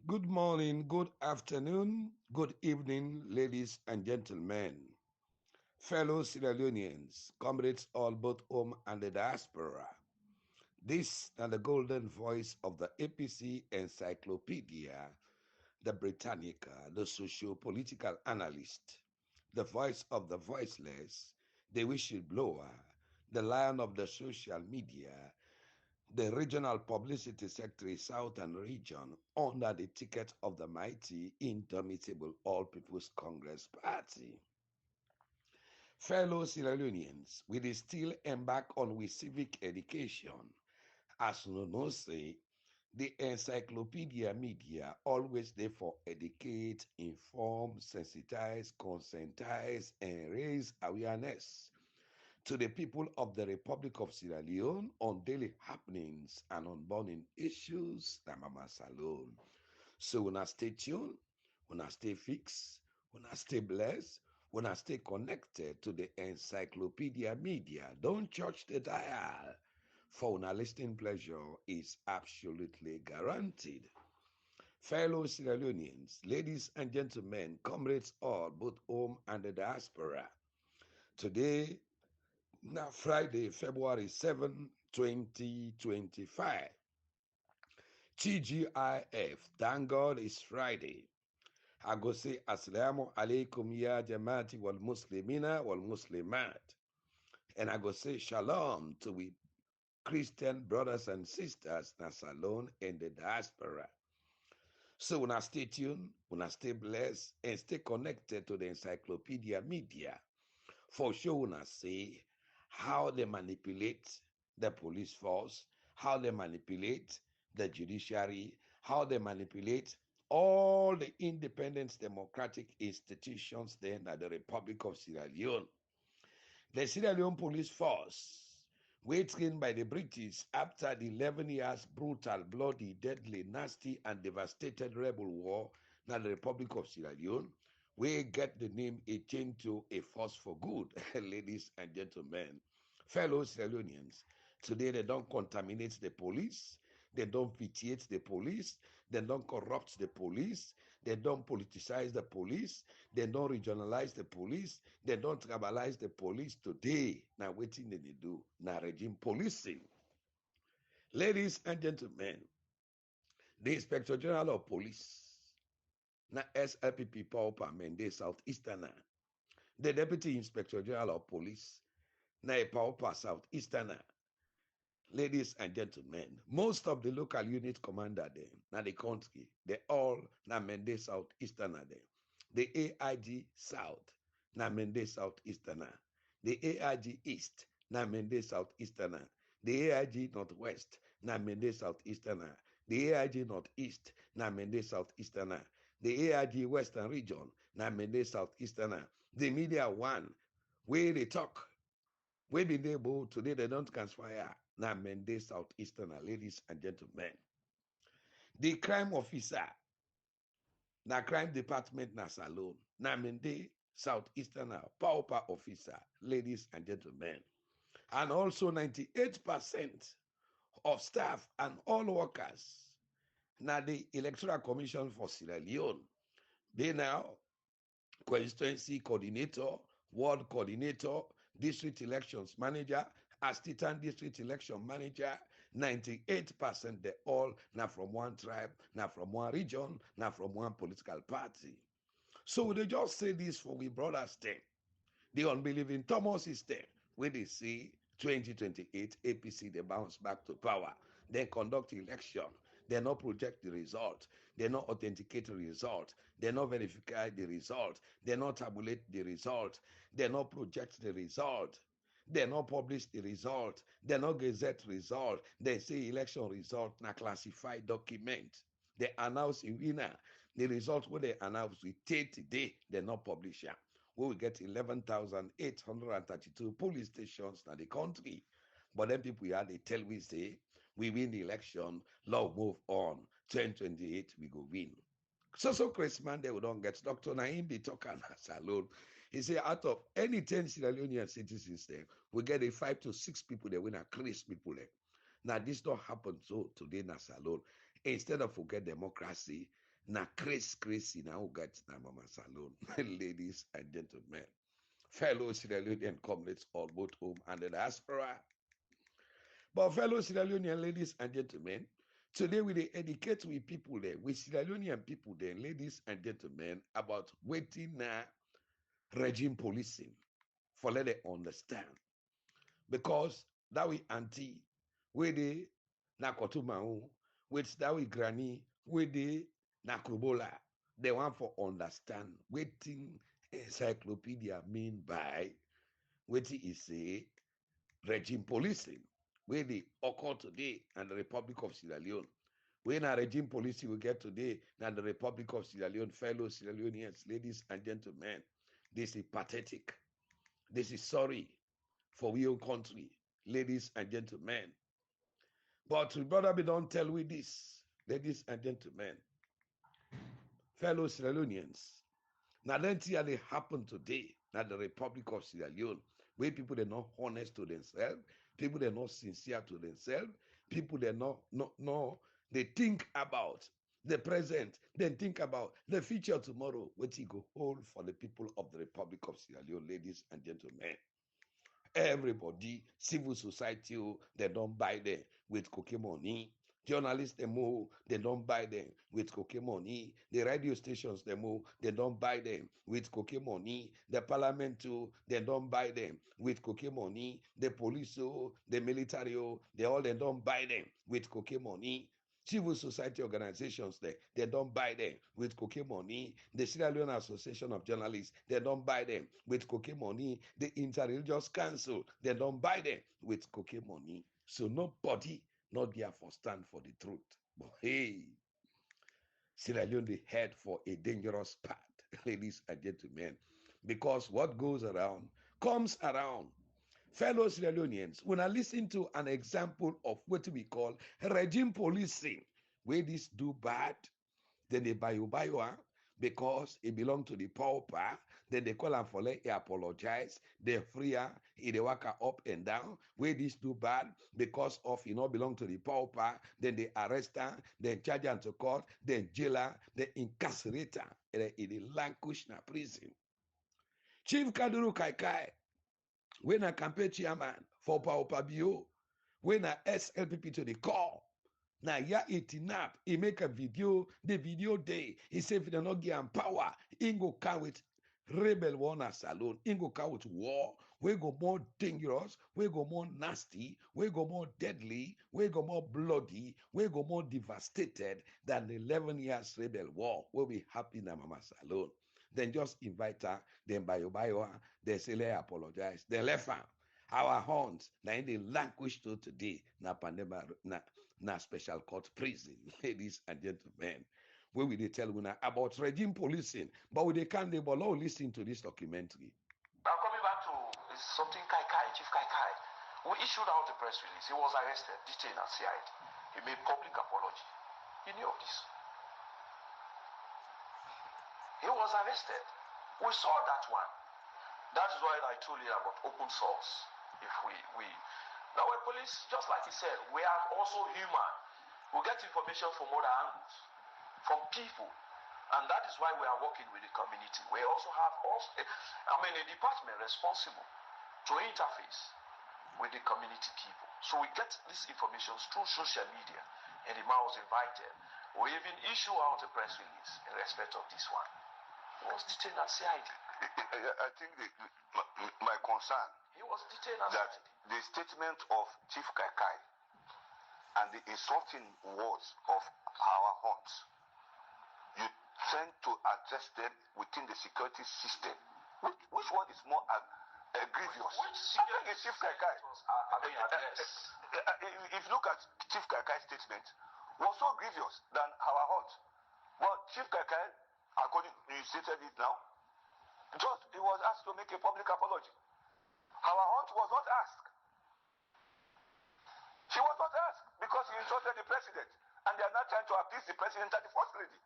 Good morning, good afternoon, good evening, ladies and gentlemen, fellow Sierra Leoneans, comrades all both home and the diaspora. This is the golden voice of the APC Encyclopedia, the Britannica, the socio-political analyst, the voice of the voiceless, the whistleblower, the lion of the social media, the regional publicity secretary southern region under the ticket of the mighty indomitable all people's congress party. Fellow Sierra Leoneans, we dey still embark on with civic education. As you know say, the encyclopedia media always there for educate, inform, sensitize, conscientize, and raise awareness to the people of the Republic of Sierra Leone on daily happenings and on burning issues that Mama Salone. So when I stay tuned, when I stay fixed, when I stay blessed, when I stay connected to the encyclopedia media, don't touch the dial. For our listening pleasure is absolutely guaranteed. Fellow Sierra Leoneans, ladies and gentlemen, comrades all, both home and the diaspora. Today now, Friday, February 7, 2025. TGIF, thank God it's Friday. I go say, Assalamu alaikum ya jamati wal muslimina wal muslimat. And I go say, Shalom to we Christian brothers and sisters, na salon in the diaspora. So when I stay tuned, when I stay blessed, and stay connected to the encyclopedia media, for sure when I say how they manipulate the police force, how they manipulate the judiciary, how they manipulate all the independent democratic institutions then at the Republic of Sierra Leone. The Sierra Leone police force, trained by the British after the 11 years brutal, bloody, deadly, nasty, and devastated rebel war in the Republic of Sierra Leone, we get the name a change to a force for good, ladies and gentlemen, fellow Sierra Leoneans. Today they don't contaminate the police, they don't vitiate the police, they don't corrupt the police, they don't politicize the police, they don't regionalize the police, they don't tribalize the police. Today, now waiting they do, now regime policing. Ladies and gentlemen, the Inspector General of Police, na SLPP Paopa Mende Southeasterner, the Deputy Inspector General of Police, na Paopa Southeasterner. Ladies and gentlemen, most of the local unit commander them, na the country, they all na Mende Southeasterner them. The AIG South, na Mende Southeasterner. The AIG East, na Mende Southeasterner. The AIG Northwest, na Mende Southeasterner. The AIG Northeast, na Mende Southeasterner. The AIG Western Region, na Mende Southeasterner. The media one, where they talk, we been able today they don't conspire. Now Mende Southeasterner, ladies and gentlemen. The crime officer, na crime department na salon. Na Mende Southeasterner, Paopa officer, ladies and gentlemen. And also 98% of staff and all workers. Now the Electoral Commission for Sierra Leone. They now constituency coordinator, ward coordinator, district elections manager, assistant district election manager, 98% they all now from one tribe, now from one region, now from one political party. So they just say this for we brothers there. The unbelieving Thomas system, where they say 2028 APC they bounce back to power. They conduct election. They not project the result. They not authenticate the result. They not verify the result. They not tabulate the result. They not project the result. They not publish the result. They not gazette result. They say election result na classified document. They announce a winner. The result when they announce we take today, they not publish it. We will get 11,832 police stations in the country. But then people here, they tell we say, we win the election, law move on. 2028, we go win. So Christmas, they will don't get Dr. Naim be talking alone. He said, out of any 10 Sierra Leonean citizens there, we get a 5 to 6 people that win a Chris people there. Now, this don't happen so today, na salon. Instead of forget democracy, Na crazy now get na mama salon. Ladies and gentlemen, fellow Sierra Leonean comrades all both home and the diaspora. But fellow Sierra Leonean ladies and gentlemen, today we dey educate with people there, with Sierra Leonean people there, ladies and gentlemen, about waiting na regime policing for let them understand. Because that we auntie, we dey na kotumau, with that we granny, we dey na krubola. They want for understand waiting encyclopedia mean by waiting is a regime policing where they occur today and the Republic of Sierra Leone. When a regime policing we get today and the Republic of Sierra Leone, fellow Sierra Leoneans, ladies and gentlemen, this is pathetic. This is sorry for we own country, ladies and gentlemen. But we brother be don't tell we this, ladies and gentlemen, fellow Sierra Leoneans. Now then see how they happen today, now the Republic of Sierra Leone, where people are not honest to themselves, people are not sincere to themselves, people are not they think about the present, then think about the future tomorrow, what you go hold for the people of the Republic of Sierra Leone, ladies and gentlemen. Everybody, civil society, they don't buy them with cookie money. Journalists, they don't buy them with cookie money. The radio stations, they don't buy them with cookie money. The parliament, they don't buy them with cookie money. The police, the military, they don't buy them with cookie money. Civil society organizations, they don't buy them with cocaine money. The Sierra Leone Association of Journalists, they don't buy them with cocaine money. The Interreligious Council, they don't buy them with cocaine money. So nobody not there for stand for the truth. But hey, Sierra Leone, they head for a dangerous path, ladies and gentlemen, because what goes around comes around. Fellow Sierra Leoneans, when I listen to an example of what we call regime policing, where this do bad, then they buy you, because it belong to the Paopa, then they call and for let he apologize, they free her, they walk her up and down, where this do bad, because of not belong to the Paopa, then they arrest her, then charge her to court, then jail her, then incarcerate her, and they languish in prison. Chief Kaduru Kaikai, when a campaign chairman for Paopa Bio, when a SLPP to the call, now ya itinap, he make a video, the video day, he say if they not give power, he go come with rebel warner salon, he go come with war, we go more dangerous, we go more nasty, we go more deadly, we go more bloody, we go more devastated than the 11 years rebel war, where we happy na mama salon. Then just invite her, then bio her, they say they apologize. They left her. Our horns, now in the language to today, na pandemic, na special court prison, ladies and gentlemen. Where we they tell you now about regime policing, but we they can't they below listen to this documentary. Now coming back to something Chief Kaikai, we issued out a press release. He was arrested, detained at CID. He made public apology. He knew of this. He was arrested. We saw that one. That is why I told you about open source. If we now a police, just like he said, we are also human. We get information from other angles, from people. And that is why we are working with the community. We also have a department responsible to interface with the community people. So we get this information through social media. And the man was invited. We even issue out a press release in respect of this one. He was detained at CID. I think my concern He was detained at that CID. the statement of Chief Kaikai and the insulting words of our horns, you tend to address them within the security system. Which one is more grievous? Which I think it's Chief Kaikai. If you look at Chief Kaikai's statement, was so grievous than our horns. But Chief Kaikai, according to you stated it now, just he was asked to make a public apology. Our aunt was not asked. She was not asked because he insulted the president, and they are not trying to appease the president and the first lady.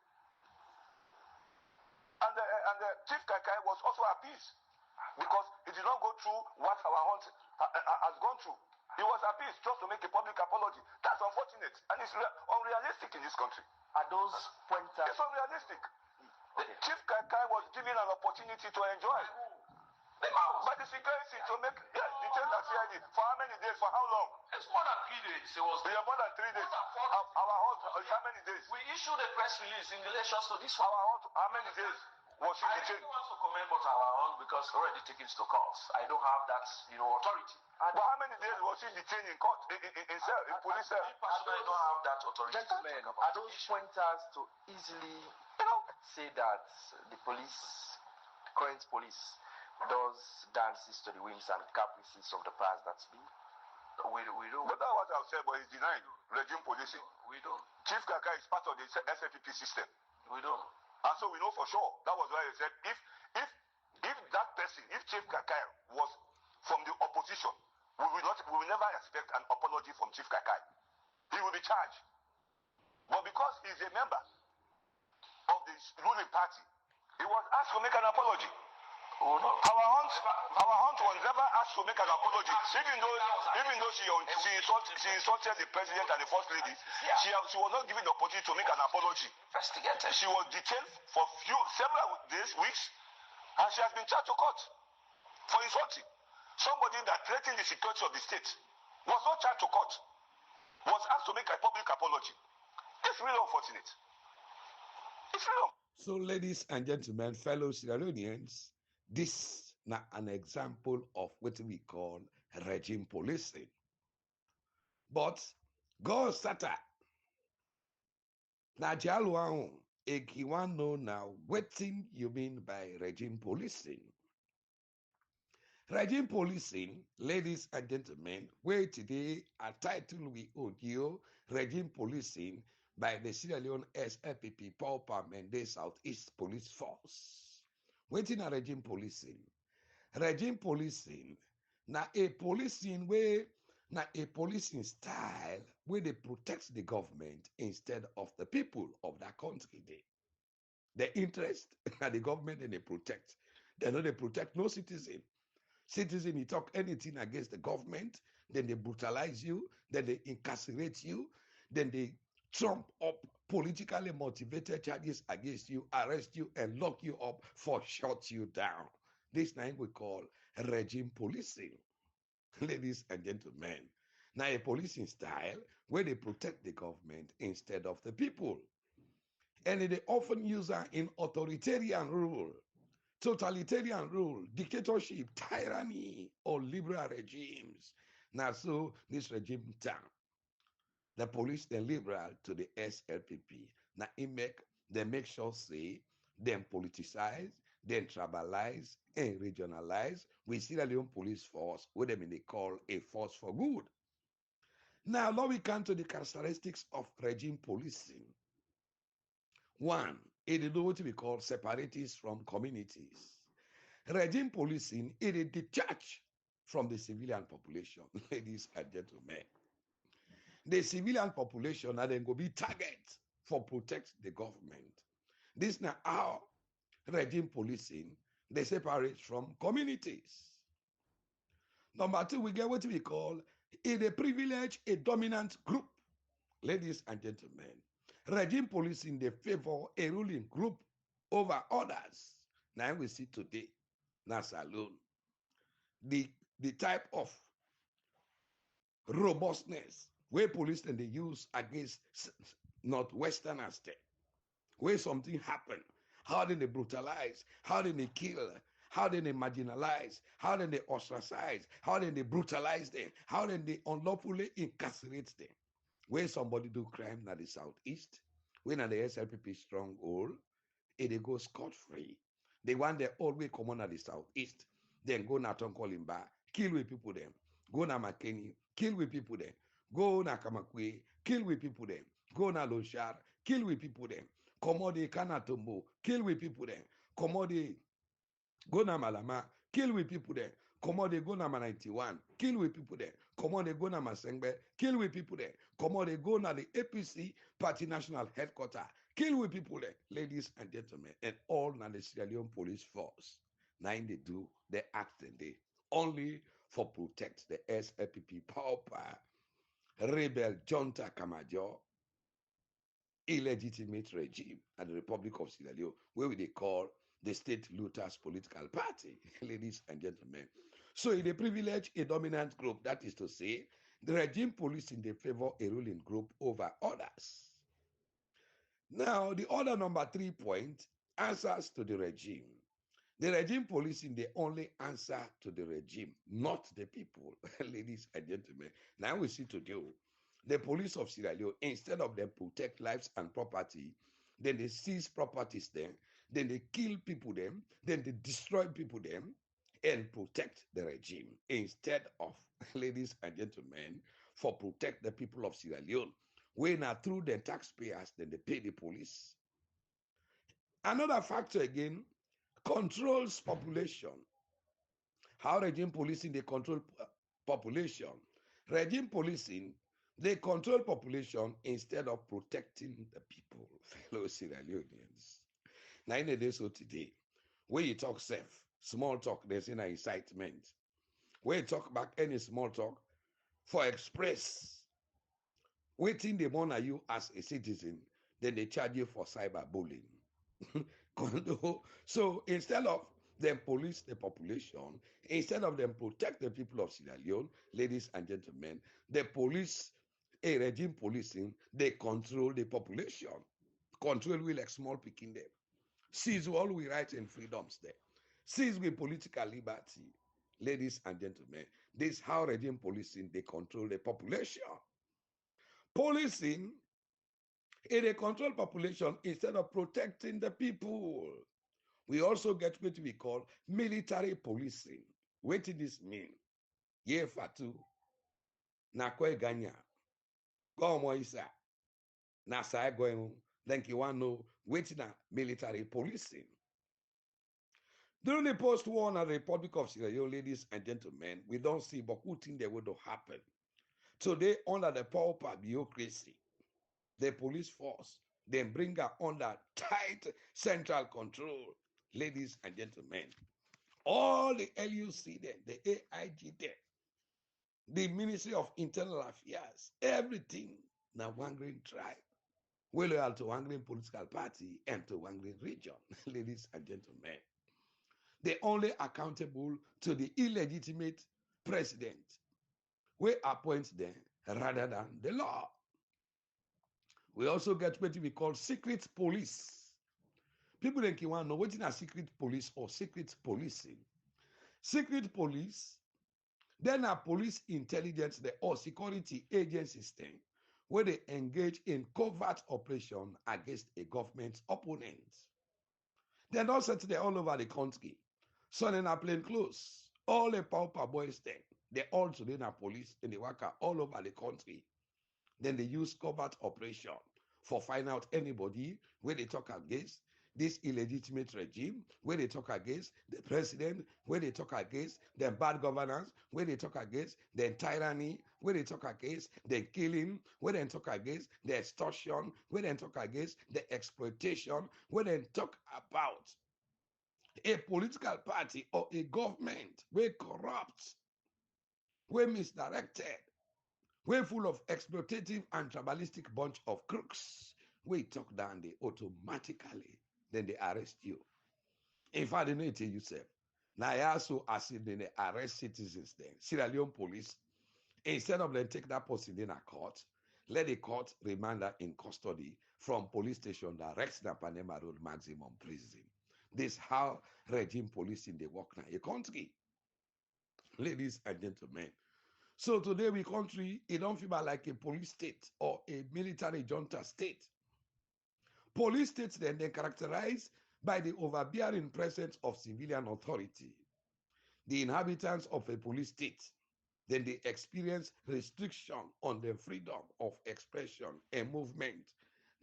And the Chief Kaikai was also appeased because he did not go through what our aunt has gone through. He was appeased just to make a public apology. That's unfortunate, and it's unrealistic in this country. Are those pointers? It's unrealistic. Okay. Chief Kakai was given an opportunity to enjoy. But the security to make detain at CID for how many days? For how long? It's more than 3 days. It was more than 3 days. Our hold, how many days? We issued a press release in relation to this one. Our hold, how many days was he detained? I don't want to comment about our own because already taken to court. I don't have that, authority. But how many days was he detained in court, in police cell? I don't have that authority. Gentlemen, are those pointers to easily say that the current police, does dances to the whims and caprices of the past that's been? We don't. But that's what I've said, but he's denying regime policing. We don't. Chief Kakai is part of the SLPP system. We don't. And so we know for sure. That was why he said, if that person, if Chief Kakai was from the opposition, we will never expect an apology from Chief Kakai. He will be charged. But because he's a member of the ruling party, he was asked to make an apology. Oh, no. Our aunt was never asked to make an apology, even though she insulted the president and the first lady. She was not given the opportunity to make an apology. Investigated. She was detained for several days, weeks, and she has been charged to court for insulting somebody that threatened the security of the state. Was not charged to court. Was asked to make a public apology. It's really unfortunate. It's really. So, ladies and gentlemen, fellow Sierra Leoneans, this is now an example of what we call regime policing. But go sata. Na jaluan ekiwano now waiting you mean by regime policing. Regime policing, ladies and gentlemen, where today a title we audio regime policing by the Sierra Leone SLPP Paopa Mende Southeast Police Force. Waiting a regime policing. Regime policing, na a policing way, na a policing style where they protect the government instead of the people of that country. The interest and the government and they protect. They know they protect no citizen. Citizen, you talk anything against the government, then they brutalize you, then they incarcerate you, then they trump up politically motivated charges against you, arrest you, and lock you up for shut you down. This name we call regime policing. Ladies and gentlemen, now a policing style where they protect the government instead of the people. And they often use that in authoritarian rule, totalitarian rule, dictatorship, tyranny, or liberal regimes. Now, so this regime town. The police, the liberal to the SLPP. Now, they make sure say, then politicize, then tribalize, and regionalize. We see the Leone police force, what they call a force for good. Now, we come to the characteristics of regime policing. One, it is what we call separatists from communities. Regime policing, it is detached from the civilian population, ladies and gentlemen. The civilian population are then going to be target for protect the government. This now how regime policing, they separate from communities. Number two, we get what we call a privilege, a dominant group. Ladies and gentlemen, regime policing, they favor a ruling group over others. Now we see today, that's alone. The type of robustness where police and they use against Northwestern state, where something happened, how did they brutalize, how did they kill, how did they marginalize, how did they ostracize, how did they brutalize them, how did they unlawfully incarcerate them. Where somebody do crime in the southeast, when at the SLPP stronghold, they go scot-free. They want their old way come on at the southeast, then go na Tonkolimba, kill with people them, go na Makeni, kill with people them, go na Kamakwe, kill with people them, go na Loshar, kill with people them, Komode Kanatombo, kill with people them, Komode go na Malama, kill with people there. Komode go na 91, kill with people there. Komode go na Masengbe, kill with people there. Komode go na the APC Party National Headquarters, kill with people there. Ladies and gentlemen, and all na the Sierra Leone Police Force. Now they do, they act and they only for protect the SLPP Paopa, rebel junta Kamajo, illegitimate regime at the Republic of Sierra Leone, where they call the state looters political party, ladies and gentlemen. So in a privilege, a dominant group, that is to say, the regime police in the favor a ruling group over others. Now, the order number 3 point answers to the regime. The regime policing, they only answer to the regime, not the people, ladies and gentlemen. Now we see to do the police of Sierra Leone, instead of them protect lives and property, then they seize properties then they kill people them, then they destroy people them, and protect the regime instead of, ladies and gentlemen, for protect the people of Sierra Leone. When are through the taxpayers, then they pay the police. Another factor again, controls population. How regime policing, they control population. Regime policing, they control population instead of protecting the people, fellow Sierra Leoneans. Now in the days of today, when you talk safe, small talk, there's an incitement. When you talk back any small talk, for express, waiting the honor you as a citizen, then they charge you for cyberbullying. So instead of them police the population, instead of them protect the people of Sierra Leone, ladies and gentlemen, the police, a regime policing, they control the population. Control we like small picking them. Seize all we rights and freedoms there. Seize with political liberty. Ladies and gentlemen, this is how regime policing, they control the population. Policing, they control population instead of protecting the people. We also get what we call military policing. What did this mean? Ye fatu, na kwe ganya, go mo isa, na sa going. Then you want to know what na military policing. During the post-war na Republic of Sierra Leone, ladies and gentlemen, we don't see but who think they would happen. Today, under the Paopa bureaucracy, the police force, then bring her under tight central control, ladies and gentlemen. All the LUC there, the AIG there, the Ministry of Internal Affairs, everything now one green tribe. We loyal to one green political party and to one green region, ladies and gentlemen. They only accountable to the illegitimate president. We appoint them rather than the law. We also get what we call secret police. People think you want to know what is a secret police or secret policing. Secret police, then a police intelligence or security agencies thing, where they engage in covert operation against a government opponent. They're not set there all over the country. Some in a plain clothes, all the pauper boys thing, they all today in a police in the worker all over the country. Then they use covert operation for find out anybody where they talk against this illegitimate regime, where they talk against the president, where they talk against the bad governance, where they talk against the tyranny, where they talk against the killing, where they talk against the extortion, where they talk against the exploitation, where they talk about a political party or a government where corrupt, where misdirected, we're full of exploitative and tribalistic bunch of crooks. We talk down, they automatically, then they arrest you. In fact, they know tell you self. Now I also assume then they arrest citizens then. Sierra Leone police, instead of them take that person in a court, let the court remand her in custody from police station direct to Panama Road maximum prison. This how regime policing they work now a country. Ladies and gentlemen, so today we country, it don't feel like a police state or a military junta state. Police states then they characterized by the overbearing presence of civilian authority. The inhabitants of a police state, then they experience restriction on their freedom of expression and movement.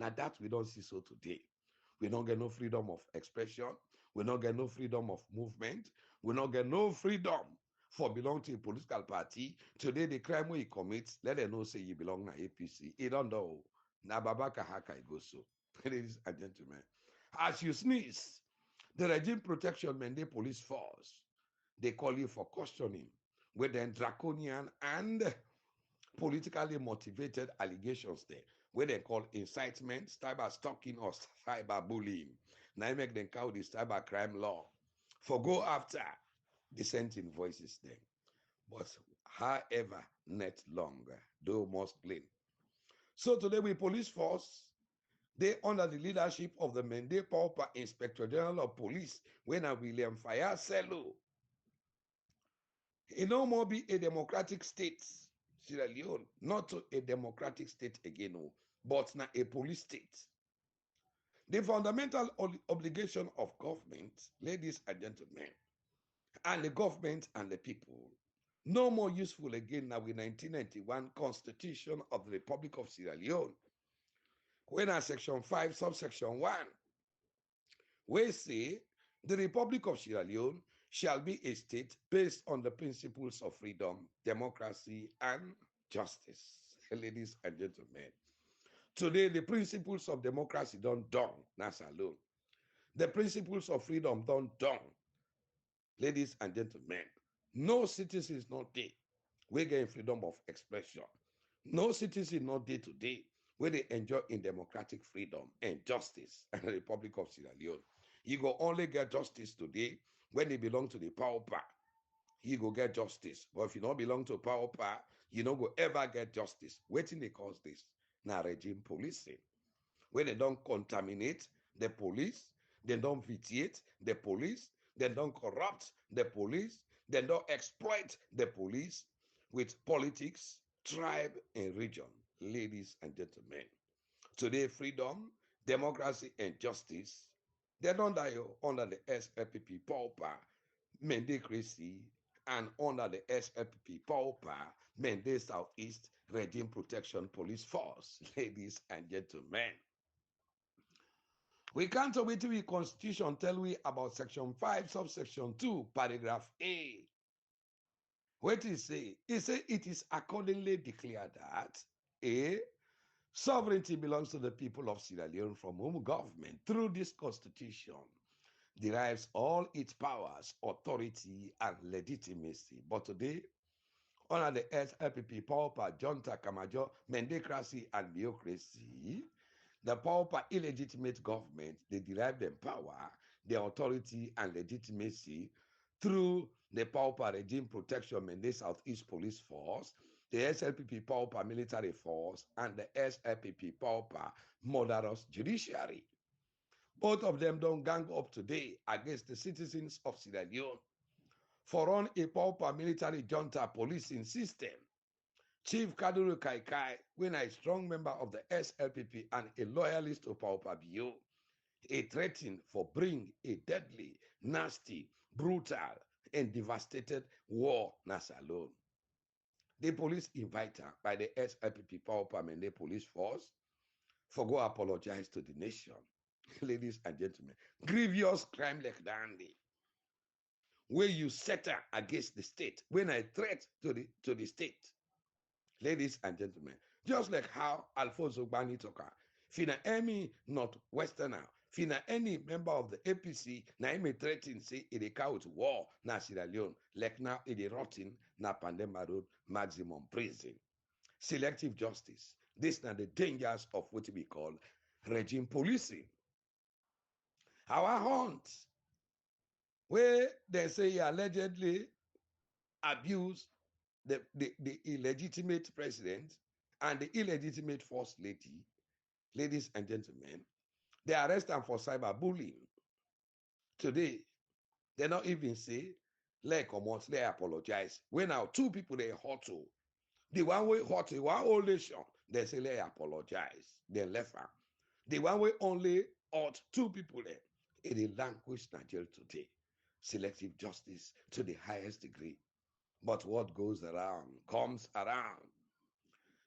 Now that we don't see so today. We don't get no freedom of expression. We don't get no freedom of movement. We don't get no freedom for belong to a political party. Today, the crime where he commits, let them know say you belong to APC. He don't know. Na babaka haka go so. Ladies and gentlemen, as you sneeze, the regime protection Mende police force, they call you for questioning. with then draconian and politically motivated allegations there, where they call incitement, cyber stalking, or cyber bullying. Now make them call the cyber crime law. For go after dissenting voices then. But however, not longer, though must claim. So today we police force, they under the leadership of the Mende Paopa Inspector General of Police, when William Fayaselo, it no more be a democratic state, Sierra Leone, not a democratic state again, but now a police state. The fundamental obligation of government, ladies and gentlemen, and the government and the people, no more useful again now with 1991 Constitution of the Republic of Sierra Leone, when our Section 5, subsection 1, we say the Republic of Sierra Leone shall be a state based on the principles of freedom, democracy, and justice. Ladies and gentlemen, today the principles of democracy don't dawn, that's alone. The principles of freedom don't dawn. Ladies and gentlemen, no citizen is not there. We get freedom of expression. No citizen not there today where they enjoy in democratic freedom and justice in the Republic of Sierra Leone. You go only get justice today when they belong to the Paopa. You go get justice. But if you don't belong to Paopa, you don't go ever get justice. Waiting they cause this. Now regime policing. When they don't contaminate the police, they don't vitiate the police, they don't corrupt the police, they don't exploit the police with politics, tribe, and region. Ladies and gentlemen, today freedom, democracy, and justice, they don't die under the SLPP Paopa, Mendecracy, and under the SLPP Paopa, Mende Southeast Regime Protection Police Force. Ladies and gentlemen, we can't wait till the Constitution tell we about Section 5, subsection 2, paragraph A. What it say? It say it is accordingly declared that A, sovereignty belongs to the people of Sierra Leone, from whom government, through this Constitution, derives all its powers, authority, and legitimacy. But today, under the SLPP, Paopa, Junta, Kamajo, Mendecracy, and Bureaucracy, the Paopa illegitimate government, they derive their power, their authority, and legitimacy through the Paopa Regime Protection Mende Southeast Police Force, the SLPP Paopa Military Force, and the SLPP Paopa Murderous Judiciary. Both of them don't gang up today against the citizens of Sierra Leone for run a Paopa military junta policing system. Chief Kaduru Kaikai, when a strong member of the SLPP and a loyalist to Paopa Bio, a threatened for bring a deadly, nasty, brutal, and devastated war Nasalone. The police inviter by the SLPP Paopa Mende Police Force for go apologize to the nation. Ladies and gentlemen, grievous crime like dandy, where you set against the state, when I threat to the state. Ladies and gentlemen, just like how Alfonso Bani Toka, fina any Northwesterner, fina any member of the APC, na ime threaten say it count war na Sierra Leone, like now it rotting na Pandema Road maximum prison. Selective justice. These are the dangers of what we call regime policing. Our hunt, where they say he allegedly abused the illegitimate president and the illegitimate first lady, ladies and gentlemen, they arrest them for cyberbullying. Today, they don't even say, let come out, let apologize. When now two people they hurt to, the one way hurt to one old nation, they say let apologize. They left her. The one way only hurt two people there. It is language Nigeria today. Selective justice to the highest degree. But what goes around comes around.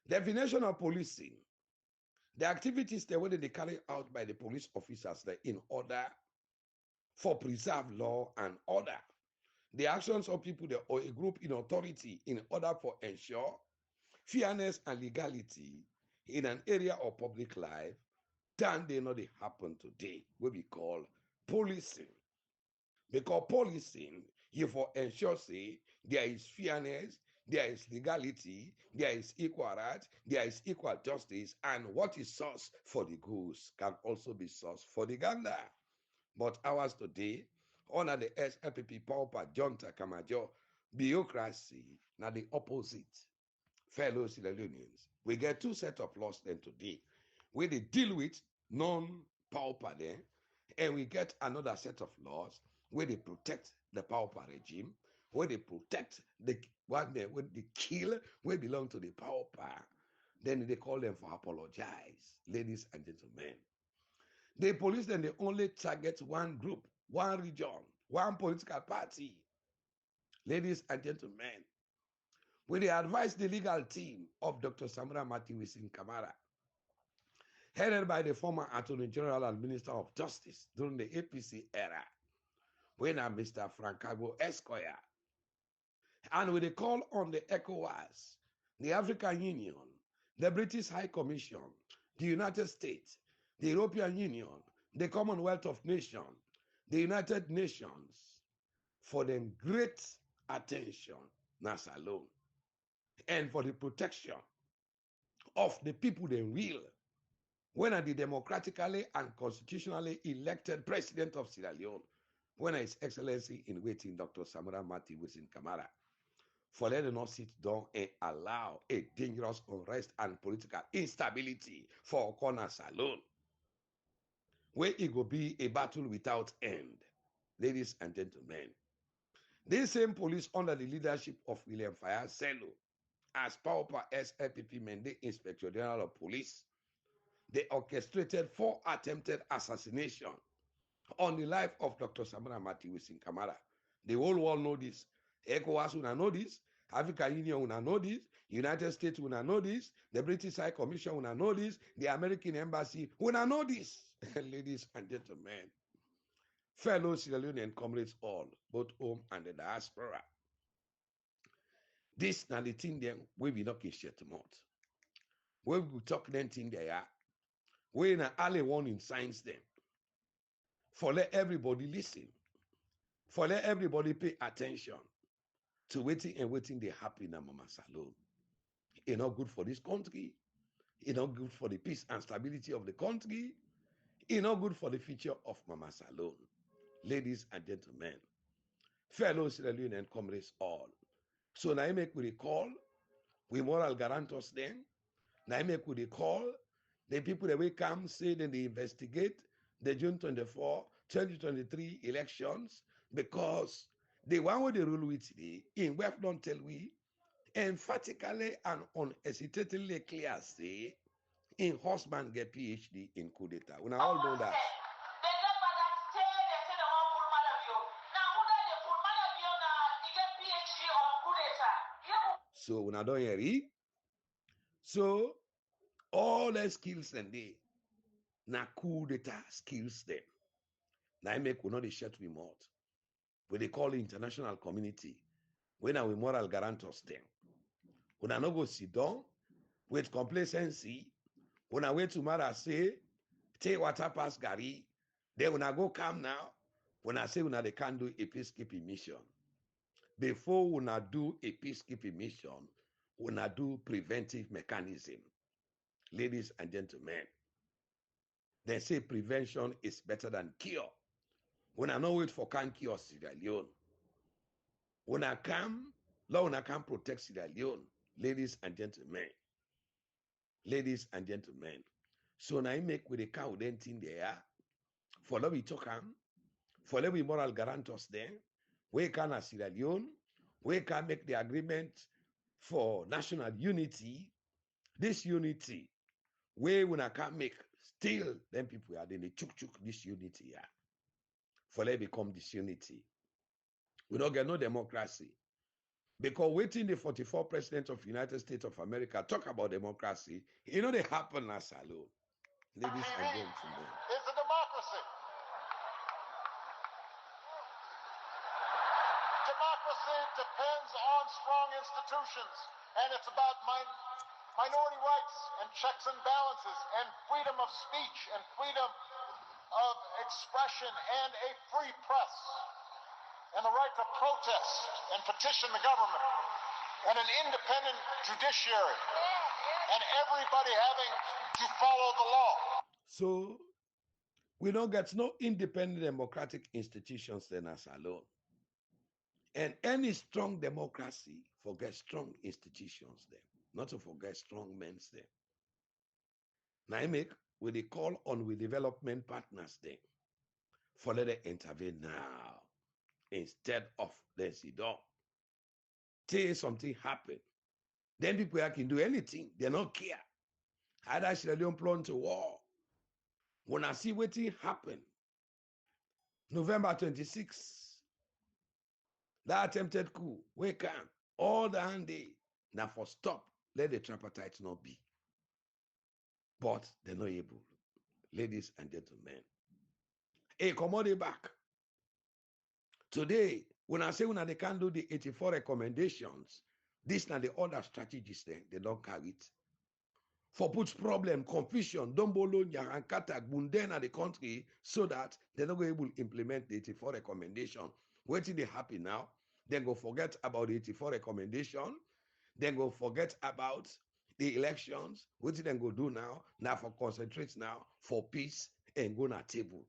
Definition of policing. The activities they were they carry out by the police officers there in order for preserve law and order. The actions of people there or a group in authority in order for ensure fairness and legality in an area of public life, then they know they happen today, what we call policing. Because policing, you for ensure say there is fairness, there is legality, there is equal rights, there is equal justice, and what is source for the goose can also be source for the gander. But ours today, under the SLPP Paopa Junta Kamajo, bureaucracy, now the opposite. Fellow Sierra Leoneans, we get two sets of laws then today, where they deal with non-Paopa then, and we get another set of laws where they protect the Paopa regime, where they protect the what they kill where belong to the Paopa. Then they call them for apologize, ladies and gentlemen. The police then they only target one group, one region, one political party. Ladies and gentlemen, when they advise the legal team of Dr. Samura Kamara, headed by the former Attorney General and Minister of Justice during the APC era, when Mr. Francago Esquire, and with a call on the ECOWAS, the African Union, the British High Commission, the United States, the European Union, the Commonwealth of Nations, the United Nations, for the great attention, NASA alone, and for the protection of the people they will, when the democratically and constitutionally elected president of Sierra Leone, when His Excellency in waiting, Dr. Samura Kamara, for letting us sit down and allow a dangerous unrest and political instability for corners alone, where it will be a battle without end. Ladies and gentlemen, this same police under the leadership of William Fayaz Sello, as Paopa SLPP Mende Inspector General of Police, they orchestrated 4 attempted assassinations on the life of Dr. Samura Kamara. The whole world know this. ECOWAS will know this. African Union will know this. United States will know this. The British High Commission will know this. The American Embassy will know this. Ladies and gentlemen, fellow Sierra Leonean comrades all, both home and the diaspora, this now the thing then we be not shit mouth. We will talk then thing they are. We in early warning signs them. For let everybody listen. For let everybody pay attention to waiting they happen in Mama Salon. It's not good for this country. It's not good for the peace and stability of the country. It's not good for the future of Mama Salon. Ladies and gentlemen, fellow Sierra Leone and comrades all. So now I make we call, we moral guarantors then. Now I make we call, the people that will come say that they investigate the June 24, 2023 elections, because the one with the rule with today, in West don't tell we, emphatically and unhesitatingly clear say, in husband get PhD in coup d'etat. We all know that. So when I don't hear it, so all the skills and they na coup d'etat skills them. Now I make we not the shut we mouth. When they call the international community, when we moral guarantors them. When I not go sit down with complacency, when I wait tomorrow say, take water pass Gary, then when I go come now, when I say when they can't do a peacekeeping mission. Before when I do a peacekeeping mission, when I do preventive mechanism. Ladies and gentlemen, they say prevention is better than cure. When I know wait for can cure Sierra Leone, when I come, Lord, when I can protect Sierra Leone, ladies and gentlemen, so now I make with the cow then thing there, for love we talk for love we moral guarantors there, we can as Sierra Leone, we can make the agreement for national unity, this unity, we when I can make still then people are then they chuk this unity here. For let become disunity. We don't get no democracy. Because waiting the 44 president of United States of America talk about democracy, you know they happen as alone. Ladies and gentlemen. It's a democracy. Democracy depends on strong institutions, and it's about minority rights and checks and balances and freedom of speech and freedom of expression and a free press. and the right to protest and petition the government, and an independent judiciary, and everybody having to follow the law. So we don't get no independent democratic institutions then as alone. And any strong democracy forget strong institutions them, not to forget strong men them. Now I make with the call on with development partners them for let them intervene now instead of let's see door. Till something happen. Then people can do anything. They don't care. Either Sierra Leone plunge to war. When I see what happen, November 26, that attempted coup, we can all the hand day now for stop. Let the tripartite not be. But they're not able. Ladies and gentlemen. Hey, come on back. Today, when I say when they can't do the 84 recommendations, this now the other strategies they don't carry it. For puts problem, confusion, Dombolo, Nyahankata, Bundena the country, so that they're not going to implement the 84 recommendation. What did they happen now? Then go forget about the 84 recommendation. Then go forget about the elections. What did they go do now? Now for concentrate now for peace and go na table.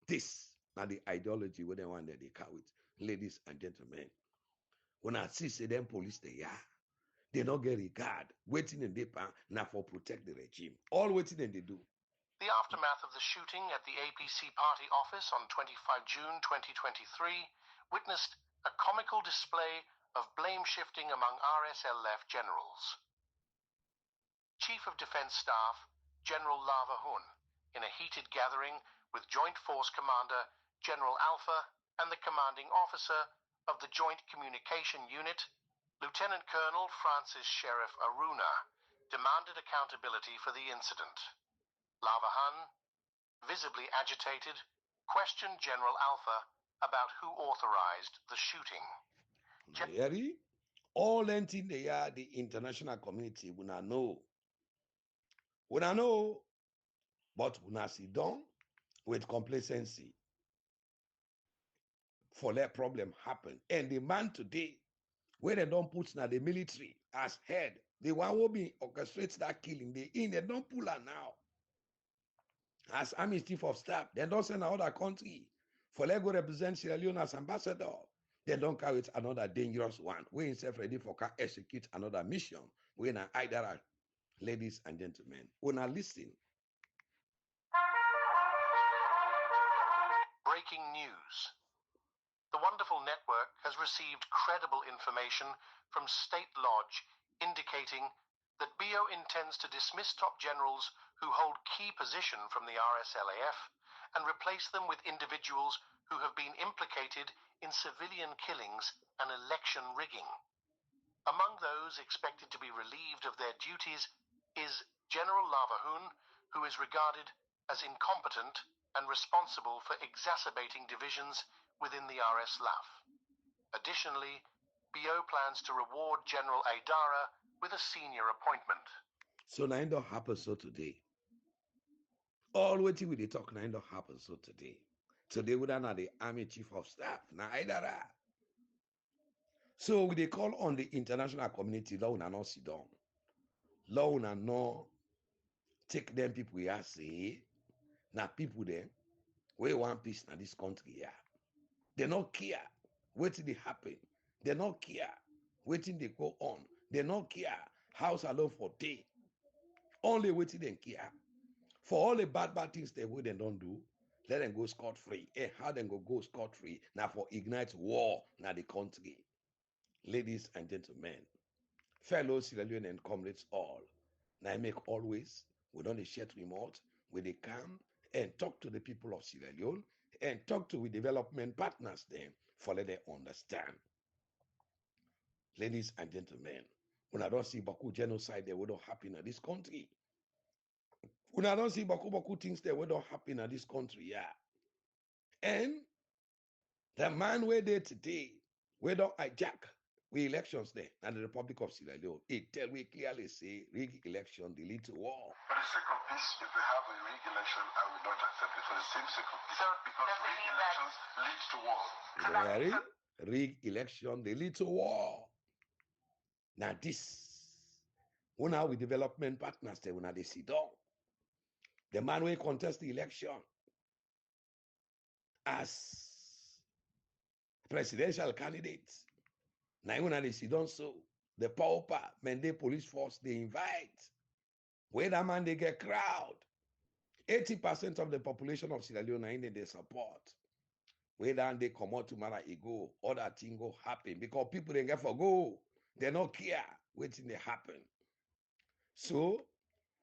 This now the ideology where they want that they carry it. Ladies and gentlemen, when I see say them police they are. They don't get regard. Waiting in the pan now for protect the regime. All waiting and they do. The aftermath of the shooting at the APC party office on 25 June 2023 witnessed a comical display of blame shifting among RSLF generals. Chief of Defence Staff General Lava Hun, in a heated gathering with Joint Force Commander General Alpha and the commanding officer of the Joint Communication Unit, Lieutenant Colonel Francis Sheriff Aruna, demanded accountability for the incident. Lava Hun, visibly agitated, questioned General Alpha about who authorized the shooting. All anything they are, the international community will not know. We not know, but we not sit down with complacency for that problem happen. And the man today, where they don't put now the military as head, the one will be orchestrates that killing. They don't pull her now. As Army Chief of Staff, they don't send another country for let go represent Sierra Leone as ambassador. They don't carry it another dangerous one. We himself ready for execute another mission. We na either ladies and gentlemen. We now listen. Breaking news. The Wonderful Network has received credible information from State Lodge indicating that BO intends to dismiss top generals who hold key position from the RSLAF and replace them with individuals who have been implicated in civilian killings and election rigging. Among those expected to be relieved of their duties is General Lava Hun, who is regarded as incompetent and responsible for exacerbating divisions within the RSLAF. Additionally, BO plans to reward General Aidara with a senior appointment. So now it don't happen so today. All waiting with the talk now it don't happen so today. Today we don't have the Army Chief of Staff. Now Aidara. So they call on the international community, law na not sit down. Law na no take them people we are say. Now people there, we want peace in this country. Yeah. They don't care waiting they happen. They don't care waiting they go on. They don't care house alone for day. Only waiting they care. For all the bad things they will they don't do, let them go scot-free. And how them go scot-free now for ignite war now the country. Ladies and gentlemen, fellow Sierra Leone and comrades all, now I make always, we don't share remote, where they come and talk to the people of Sierra Leone and talk to the development partners then for let them understand. Ladies and gentlemen, when I don't see Baku genocide that will not happen in this country. When I don't see Baku things that will not happen in this country, yeah. And the man where they today, we don't hijack, We elections there and the Republic of Sierra Leone. It tell we clearly say rig election, the lead to war. For the sake of peace, if we have a rig election, I will not accept it for the same sake of peace. Because rig elections lead to war. Rig election, they lead to war. Now this, when are we development partners there, when are they sit down? The man will contest the election as presidential candidate. Now when they sit down, so the Paopa, Mende police force, they invite. Where that man they get crowd. 80% of the population of Sierra Leone they support. Where then they come out tomorrow, it go, other thing go happen because people they get for go. They don't care waiting they happen. So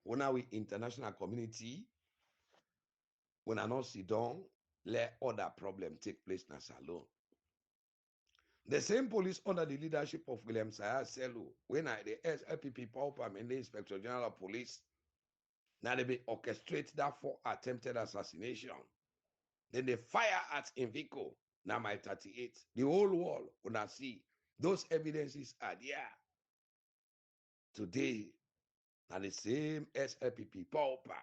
when are we international community, when I not sit down, let other problem take place in salon. The same police under the leadership of William Sayah Selu, when I the SLPP Paopa and the Inspector General of Police, now they be orchestrate that for attempted assassination. Then they fire at Invico, now my 38. The whole world when I see those evidences are there. Today, now the same SLPP Paopa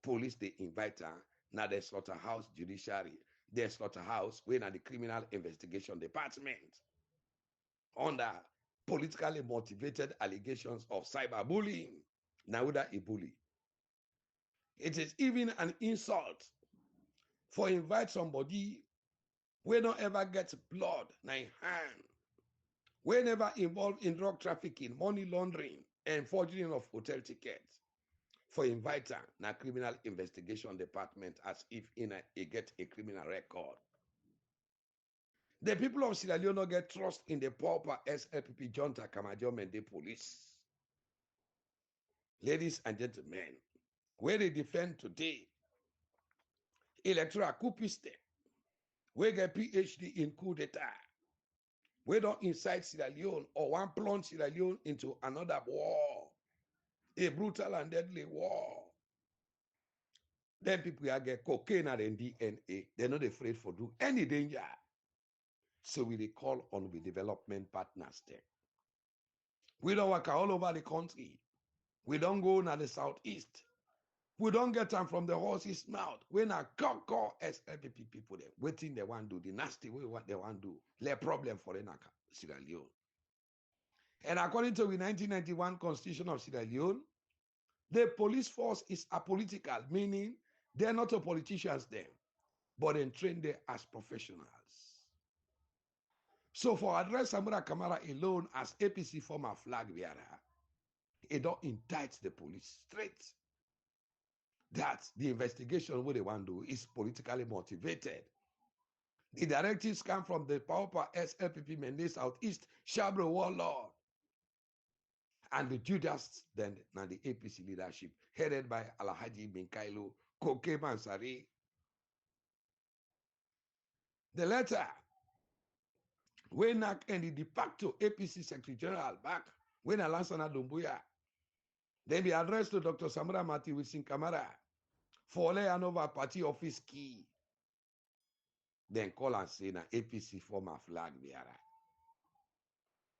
police they invite her, now the slaughterhouse judiciary, the slaughterhouse when at the criminal investigation department under politically motivated allegations of cyberbullying. Now that a bully. It is even an insult for invite somebody we don't ever get blood in hand. We never involved in drug trafficking, money laundering, and forging of hotel tickets. For inviter na criminal investigation department as if in a get a criminal record. The people of Sierra Leone get trust in the Paopa SLPP junta Mende police. Ladies and gentlemen, where they defend today, Electoral coupiste, we get PhD in coup d'etat. We don't incite Sierra Leone or one plunge Sierra Leone into another war, a brutal and deadly war. Then people get cocaine and DNA. They're not afraid for do any danger. So we call on the development partners there. We don't work all over the country. We don't go to the southeast. We don't get them from the horse's mouth. We not call SLPP people there. Waiting they want to do, the nasty way what they want to do. Le problem for Sierra Leone. And according to the 1991 Constitution of Sierra Leone, the police force is apolitical, meaning they're not a politicians there, but they train there as professionals. So for address Samura Kamara alone as APC former flag bearer, it don't indict the police straight. That the investigation what they want to do is politically motivated. The directives come from the Paopa SLPP Mende Southeast Shabro warlord. And the Judas then now the APC leadership headed by Alhaji Binkailo Koke Mansari. The letter when NAC and the de facto APC Secretary General back when Alansana Dumbuya then be addressed to Dr. Samura Kamara for lay over party office key. Then call and say na APC former flag bearer.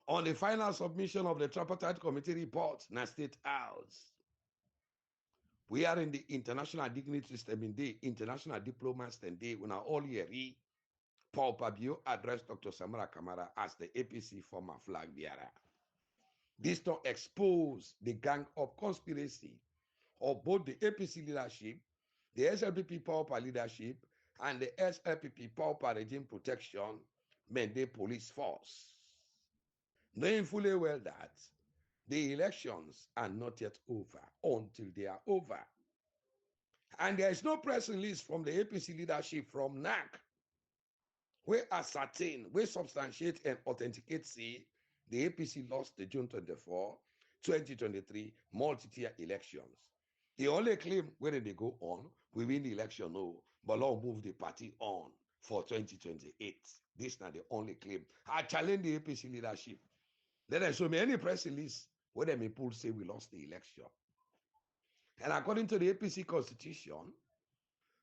On the final submission of the tripartite committee report, na State House, we are in the international dignity system in the international diplomats and they when all year Paopa Bio addressed Dr. Samura Kamara as the APC former flag bearer. This don't expose the gang of conspiracy of both the APC leadership, the SLPP Paopa leadership, and the SLPP Paopa regime protection Mende police force. Knowing fully well that the elections are not yet over until they are over. And there is no press release from the APC leadership from NAC where ascertain, where substantiate and authenticate see the APC lost the June 24, 2023 multi-tier elections. The only claim where they go on, we win the election, no, but Lord move the party on for 2028. This is not the only claim. I challenge the APC leadership. Then I show me any press release where they may pull say we lost the election. And according to the APC constitution,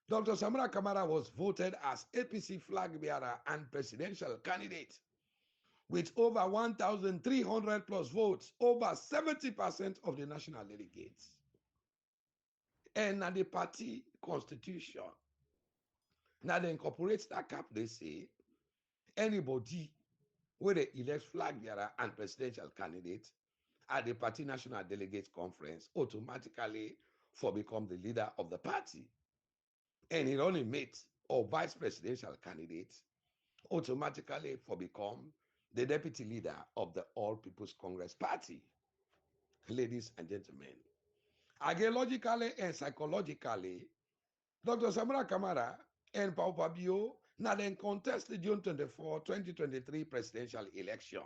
Dr. Samura Kamara was voted as APC flag bearer and presidential candidate with over 1,300 plus votes, over 70% of the national delegates. And now the party constitution, now they incorporate that cap, they say, anybody where they elect flag bearer and presidential candidate at the party national delegates conference automatically for become the leader of the party. And it only mate or vice presidential candidate automatically for become the deputy leader of the All People's Congress Party. Ladies and gentlemen, ideologically and psychologically, Dr. Samura Kamara and Paopa now then contest the June 24, 2023 presidential election.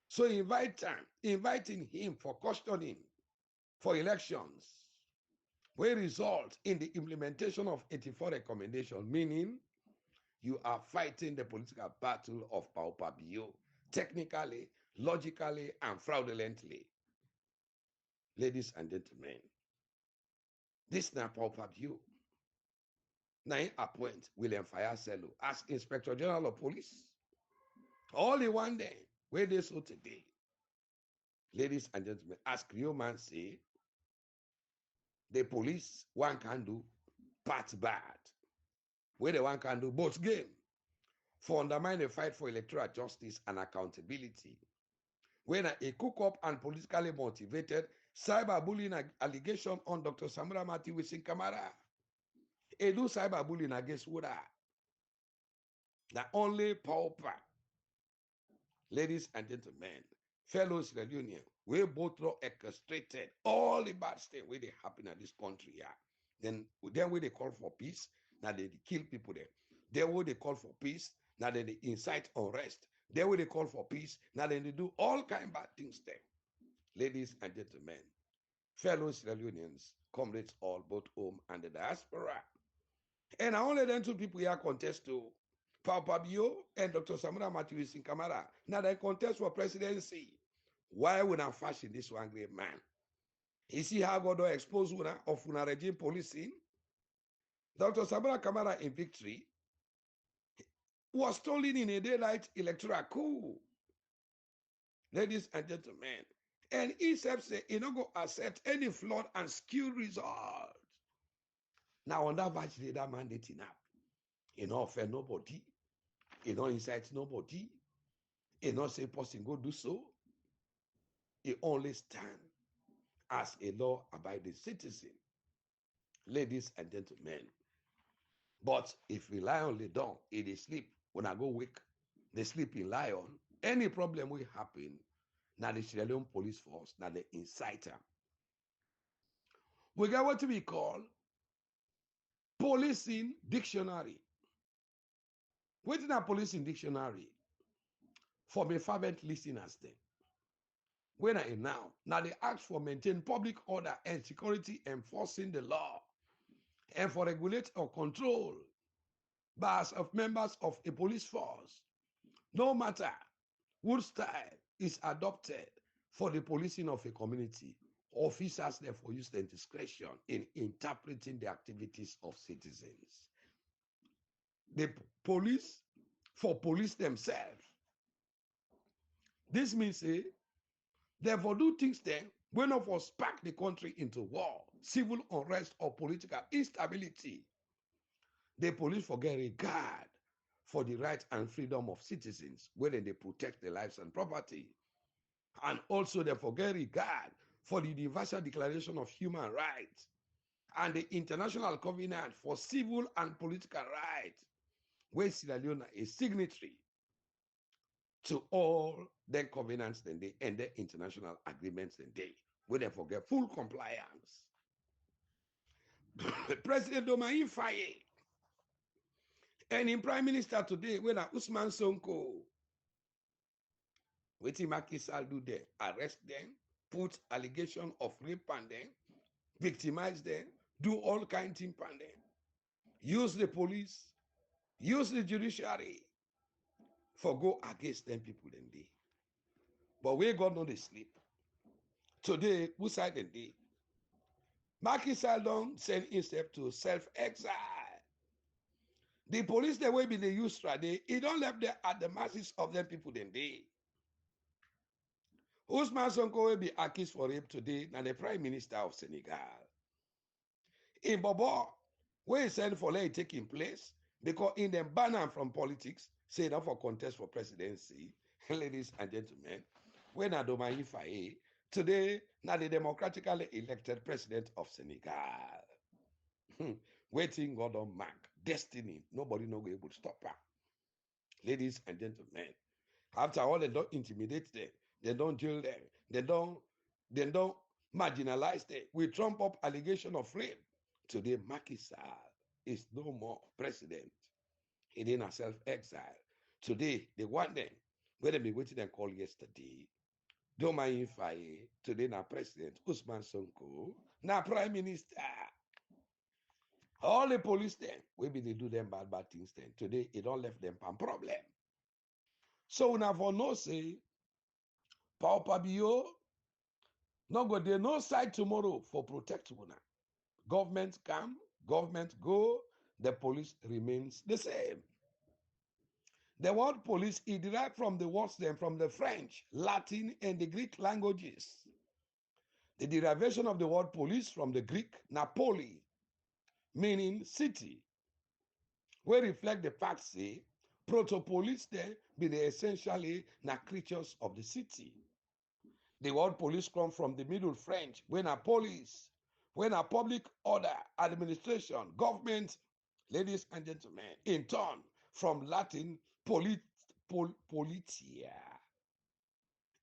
So inviting him for questioning for elections will result in the implementation of 84 recommendations, meaning you are fighting the political battle of Paopa technically, logically, and fraudulently. Ladies and gentlemen, this now Paopa now appoint William Fayaselu as Inspector General of Police. Only one day, where they so today. Ladies and gentlemen, as Creoman say, the police one can do part bad. Where the one can do both game for undermine the fight for electoral justice and accountability. When a cook-up and politically motivated cyberbullying allegation on Dr. Samura Kamara, a do cyberbullying against Wura. The only Paopa, ladies and gentlemen, fellows Leone, we both orchestrated all the bad stuff where they happen in this country. Yeah. Then where they call for peace, now they kill people there. Then where they call for peace, now they incite unrest. Then where they call for peace, now they do all kind of bad things there. Ladies and gentlemen, fellows Leonians, comrades all, both home and the diaspora. And I only then two people here contest to Paopa and Dr. Samura Kamara. Now they contest for presidency. Why would I fashion this one great man? You see how God expose una of una regime policing? Dr. Samura Kamara in victory was stolen in a daylight electoral coup. Ladies and gentlemen, and he said he not go accept any flawed and skewed result. Now on that batch, that mandate up. He not offend nobody. He not incite nobody. He not say person go do so. He only stand as a law-abiding citizen. Ladies and gentlemen, but if we lie on the dawn, it is sleep. When I go wake, they sleep in lion. Any problem will happen. Now the Sierra Leone police force, now the inciter. We got what we call policing dictionary. What is a policing dictionary? For my fervent listeners then. When I now they ask for maintain public order and security enforcing the law and for regulate or control bars of members of a police force, no matter what style is adopted for the policing of a community. Officers therefore use their discretion in interpreting the activities of citizens. The police for police themselves. This means therefore do things then when of us spark the country into war, civil unrest or political instability. The police forget regard for the rights and freedom of citizens, whether they protect their lives and property. And also they forget regard for the Universal Declaration of Human Rights and the International Covenant for Civil and Political Rights, where Sierra Leone is signatory to all their covenants then they and their international agreements then they, where they forget full compliance. President Domain Faye and in Prime Minister today, when Usman Sonko, what Macky Sall do there, arrest them, put allegation of rape on them, victimize them, do all kinds of things on them, use the police, use the judiciary for go against them people then they. But we God know they sleep. Today, who side then they? Macky Sall don't send himself to self-exile. The police the way be they use today, it don't left there at the masses of them people then they. Ousmane Sonko will be accused for rape today, now the Prime Minister of Senegal. In Bobo, where he said for let it taking place, because in them ban him from politics, say not for contest for presidency, ladies and gentlemen, when Adomayi Faye, today, now the democratically elected president of Senegal. Waiting God on mark, destiny, nobody no able to stop her. Ladies and gentlemen, after all, they don't intimidate them, they don't jail them, they don't marginalize them. We trump up allegation of rape. Today, Macky Sall is no more president. He did not self-exile. Today, they want them. Where they be waiting and call yesterday. Domain Faye, today now President Ousmane Sonko, now Prime Minister. All the police then, we be they do them bad things then. Today, it don't left them pan problem. So now for no say, Paopa bio, no go there no side tomorrow for protect una. Government come, government go, the police remains the same. The word police is derived from the words then from the French, Latin, and the Greek languages. The derivation of the word police from the Greek Napoli, meaning city, we reflect the fact say protopolis there be the essentially na creatures of the city. The word police come from the Middle French, when a police, when a public order, administration, government, ladies and gentlemen, in turn from Latin politia.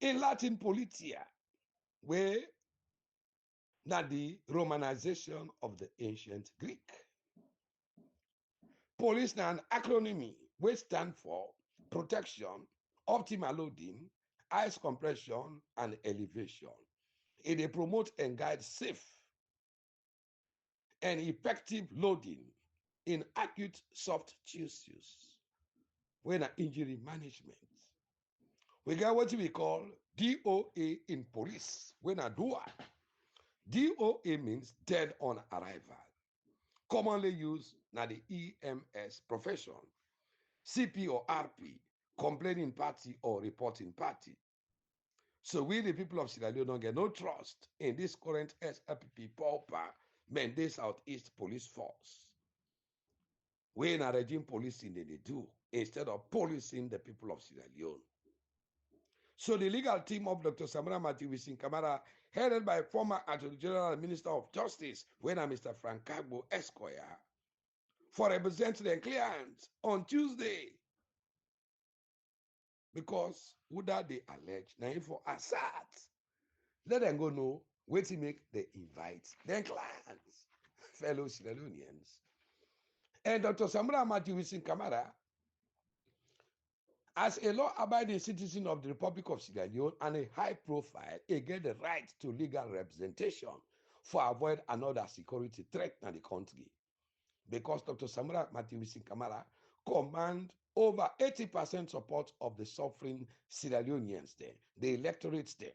In Latin politia, where now the romanization of the ancient Greek. Police now an acronym which stand for protection, optimal loading, ice compression, and elevation. It promote and guide safe and effective loading in acute soft tissues when injury management. We got what we call DOA in police when a DOA. DOA means dead on arrival. Commonly used na the EMS profession, CP or RP, complaining party or reporting party. So we, the people of Sierra Leone, don't get no trust in this current SLPP Paopa Mende Southeast Police Force. We in a regime policing they do instead of policing the people of Sierra Leone. So the legal team of Dr. Samura Kamara, headed by former Attorney General and Minister of Justice, when Mr. Frank Kagbo Esquire, for representing their clients on Tuesday. Because who that they allege, now for Assad, let them go know where to make the invite their clients, fellow Sierra Leoneans. And Dr. Samura Kamara, as a law-abiding citizen of the Republic of Sierra Leone and a high profile, he get the right to legal representation for avoid another security threat in the country. Because Dr. Samura Kamara command over 80% support of the suffering Sierra Leoneans there, the electorates there,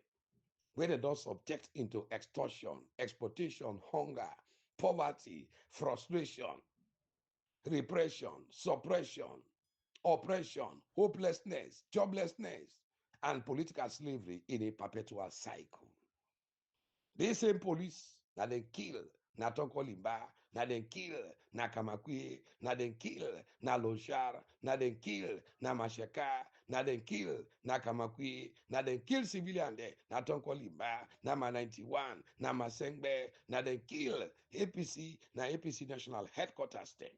where they don't subject into extortion, exploitation, hunger, poverty, frustration, repression, suppression, oppression, hopelessness, joblessness, and political slavery in a perpetual cycle. These same police, now they kill, na Tonkolimba, na they kill, na Kamakwe, na they kill, na Lonchar, na they kill, na Masheka, na they kill, na Kamakwe, na they kill civilian there, na Tonkolimba, na Ma 91, na Masengbe, na they kill APC, na APC National Headquarters there.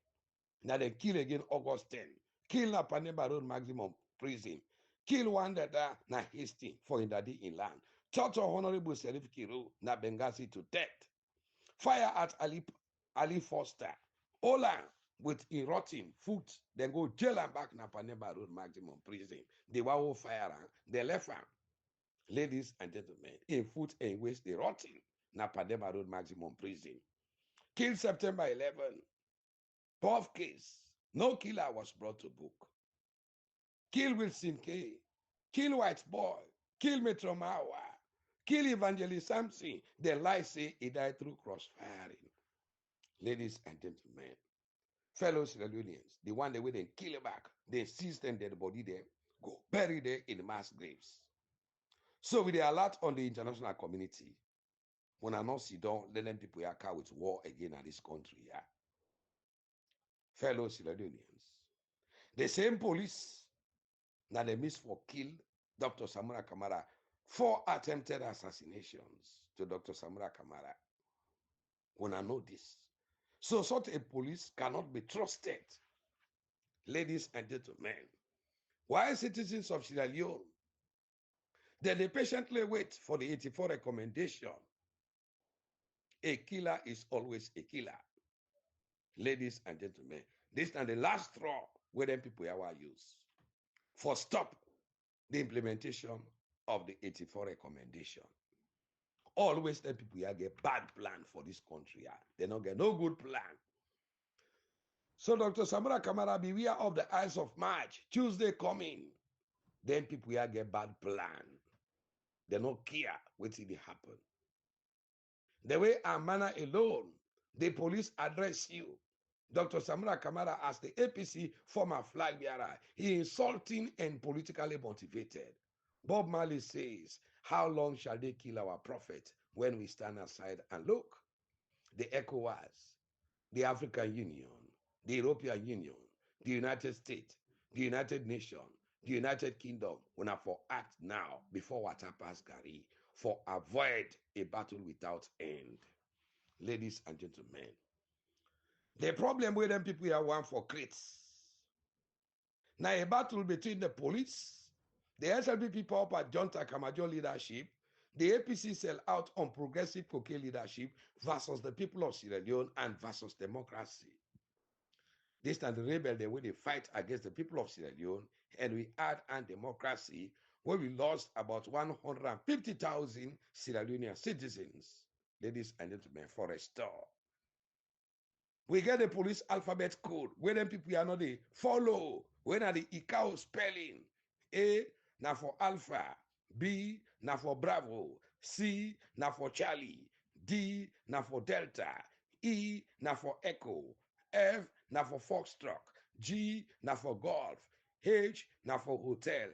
Now they kill again August 10. Kill na Paneba Road Maximum Prison. Kill one that na Hastings for Indadi inland. Torture Honorable Serif Kiru na Benghazi to death. Fire at Ali Foster. Ola with a rotting foot. Then go jail and back na Paneba Road Maximum Prison. They were fire they left am. Ladies and gentlemen, in foot and waist they rotting na Paneba Road Maximum Prison. Kill September 11. Puff case. No killer was brought to book. Kill Wilson K. Kill White Boy. Kill Metro Mawa. Kill Evangelist Samson. The lie say he died through crossfiring. Ladies and gentlemen, fellow Sierra Leoneans, the one they will then kill it back, they seize them dead body there, go bury there in mass graves. So with the alert on the international community, when I not sit down, let them people here with war again at this country, yeah. Fellow Sierra Leoneans, the same police that they miss for kill Dr. Samura Kamara, 4 attempted assassinations to Dr. Samura Kamara. When I know this, so such a police cannot be trusted. Ladies and gentlemen, why citizens of Sierra Leone, then they patiently wait for the 84 recommendation. A killer is always a killer. Ladies and gentlemen, this is the last straw where them people ever use for stop the implementation of the 84 recommendation. Always them people here get bad plan for this country. They don't get no good plan. So Dr. Samura Kamara, beware of the eyes of March. Tuesday coming. Then people here get bad plan. They don't care what will happen. The way and manner alone, the police address you. Dr. Samura Kamara as the APC former flag bearer. He insulting and politically motivated. Bob Marley says, how long shall they kill our prophet when we stand aside and look? The ECOWAS, the African Union, the European Union, the United States, the United Nations, the United Kingdom, when I for act now before water pass Gary, for avoid a battle without end. Ladies and gentlemen, the problem with them people here want for crates. Now a battle between the police, the SLPP Paopa Junta Kamajo leadership, the APC sell out on progressive cocaine leadership versus the people of Sierra Leone and versus democracy. This time the rebel, they will fight against the people of Sierra Leone, and we add and democracy, where we lost about 150,000 Sierra Leonean citizens, ladies and gentlemen, for a store. We get the police alphabet code, where them people are not they follow, when are the ICAO spelling. A, now for Alpha, B, now for Bravo, C, now for Charlie, D, now for Delta, E, now for Echo, F, now for Foxtrot, G, now for Golf, H, now for Hotel,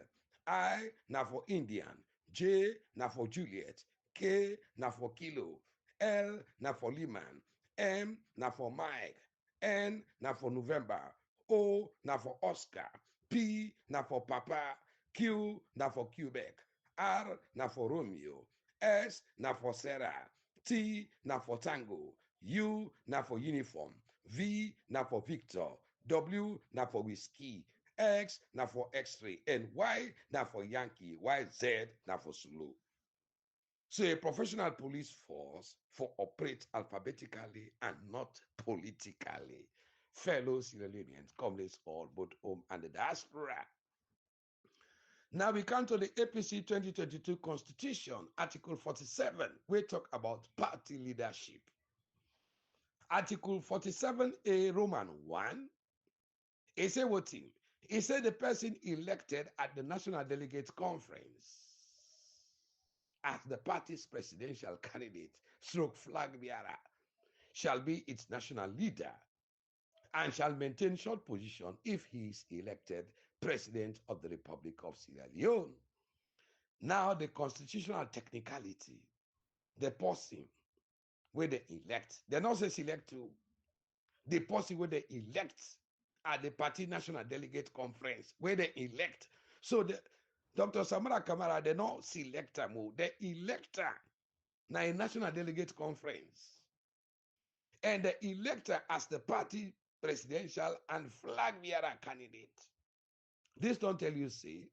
I, now for Indian, J, now for Juliet, K, now for Kilo, L, now for Lehman, M, now for Mike, N, now for November, O, now for Oscar, P, now for Papa, Q, now for Quebec, R, now for Romeo, S, now for Sierra, T, now for Tango, U, now for Uniform, V, now for Victor, W, now for Whiskey, X, now for X-ray, and Y, now for Yankee, YZ, now for Zulu. So a professional police force for operate alphabetically and not politically. Fellow Sierra Leoneans, comrades all, both home and the diaspora. Now we come to the APC 2022 Constitution, Article 47. We talk about party leadership. Article 47A, Roman 1. It said what thing? It said the person elected at the National Delegates Conference as the party's presidential candidate, stroke flag bearer, shall be its national leader and shall maintain short position if he is elected President of the Republic of Sierra Leone. Now the constitutional technicality, the person where they elect, they not say select to, the person where they elect at the party national delegate conference, where they elect. So the Dr. Samura Kamara, they not select them, they elector. Now a national delegate conference. And the elector as the party presidential and flag bearer candidate. This don't tell you, see,